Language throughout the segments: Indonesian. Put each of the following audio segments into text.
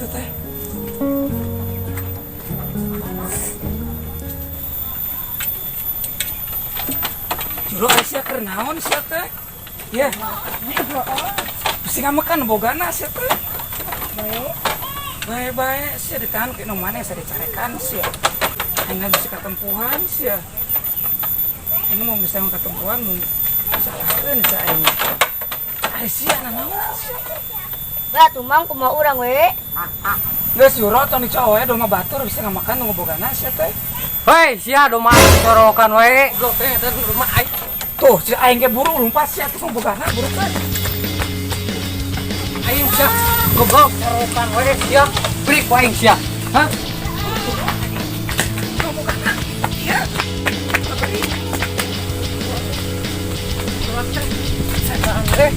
itu teh. Juru Aisyah keur naon sia teh? Ya. Bisi ngamekan bogana sia teh. Bae-bae sia ditahan ke nu maneh sia dicarekan sia. Hanya bisa ketempuhan sia. Ini mau bisa ketempuhan mau salahkeun sia aing. Aisyah naon sia. Lah tumang kumaha urang we. Geus juro tong dicowe domah batur bisa ngamakan nu bogana sia teh. Hei, sia domah corokan we. Blok teh dan rumah aing. Tuh, si aing ge buru lumpat sia tuh bogana buru teh. Aing sia goblok corokan we sia. Brik we aing sia. Hah? Ya. Beri. Surat teh. Saya teh.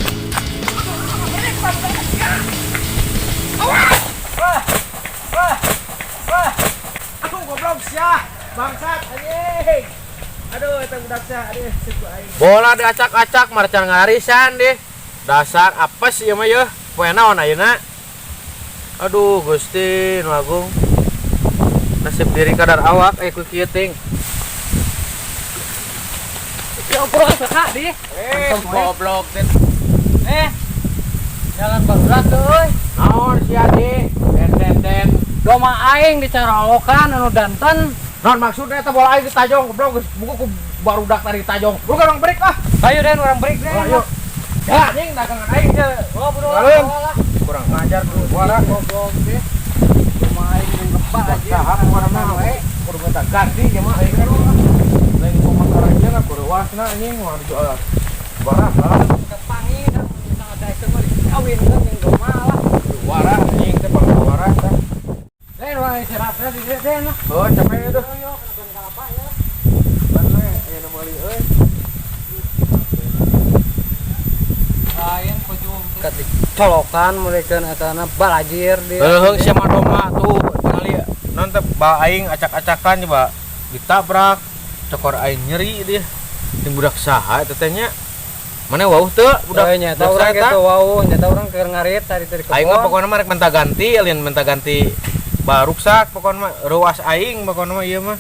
Aduh goblok sia. Bangsat anjing. Aduh eta budak sia, aduh seku aing. Bola diacak-acak marcan ngarisan deh. Dasar apes ieu mah yeuh. Poe naon ayeuna? Aduh Gusti Nu Agung. Nasib diri kadar awak ku kieu ting. Ya bro sakak di. Goblok teh. Jangan barudak euy. Naon sia di? Den. Doma aing dicarolokan anu danten. Non maksudnya eta bola aing ditajong goblok geus buku ku barudak tadi ditajong. Buru orang break ah. Ayo Den urang break Den. Ayo. Ya anjing dagangan aing teh. Oh bro. Kurang ngajar dulu suara goblok teh. Doma aing ngepa aja. Sahab warna mah we. Kudu minta ganti ge mah aing kan. Lain ngomong karanya lah kudu wasna anjing mah dijual. Barang lah. Kepangi dan kita ada itu mah kawin kan yang doma lah. Warah anjing teh bang warah teh. Den wae serapna di Den. Oh capek itu. Ayo kena kalapa ya. Ban we aya nu meuli euy. Lain pojung teh. Colokan mereka etana balajir di. Heuh sia mah doma tuh tingali non teh ba aing acak-acakan coba ditabrak cokor aing nyeri dia. Ting budak saha eta teh nya? Mana wauh teu budak nya tahu urang kitu wauh nya tahu urang keur ngarit tadi kebon. Aing mah pokona mah rek minta ganti, alin minta ganti baruksak pokona mah ruas aing pokona mah ieu mah.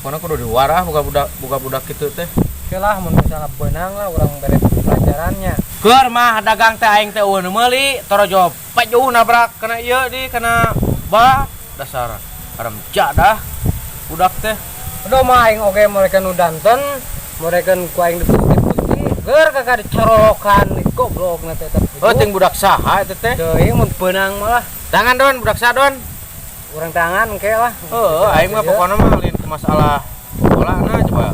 Pokona kudu diwarah buka budak kitu teh. Oke lah mun misalnya beunang lah urang beres pelajarannya. Keur mah dagang teh aing teh eueun meuli torojo pajuh nabrak kana ieu di kana ba dasar arem jadah budak teh. Aduh mah aing oge mereka nu danten, mereka ku aing dipusti-pusti, keur kakak dicorokan goblok na teh. Oh ting budak saha eta teh? Deui mun beunang malah Tangan don budak saha don? urang tangan engke lah. Heuh aing mah pokona mah alin ke masalah bolana coba.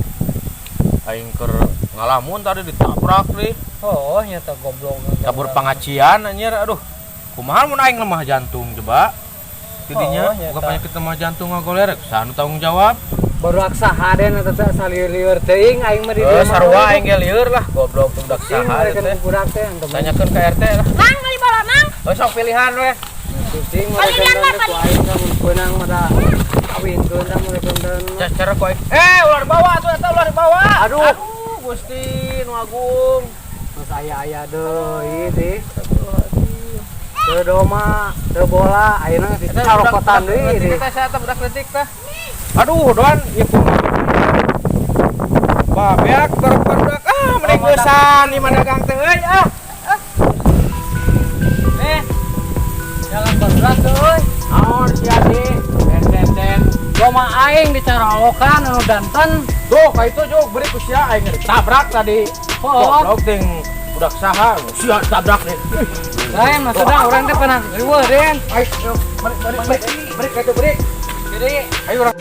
Aing keur ngalamun tadi ditabrak deui. Oh nyata goblok. Kabur pangacian anjir aduh. Kumaha mun aing lemah jantung coba? Tidinya nyata. bukan penyakit lemah jantung ngagolerek. Sanu tanggung jawab? Baru aksaha den eta salieur teuing aing mah di dieu. Sarua aing ge lieur lah goblok budak saha teh. teh. Budak teh Tanyakeun ka RT lah. Mang beli bola mang. Oh sok pilihan we. Pusing mereka dan ku aing ka mun beunang mah da kawinkeun da mereka dan. Cara ku aing. Ular bawa tuh eta ular bawa. Aduh. Gusti Nu Agung. Mas aya deui teh. Teu doma, teu bola, ayeuna dicarokotan deui di. Kita saya budak letik teh. Aduh, don, ieu kumaha. Babeak barudak mending geusan di mana dagang teh euy ah. Jangan berat euy. Naon sia di? Den. Doma aing dicarolokan anu danten. Tuh, ka itu juk beri ku sia aing tabrak tadi. Goblok ting budak saha sia tabrak deh. Lain maksudna urang teh pernah riweuh den. Ayo, beri ka itu beri. Jadi Ayo urang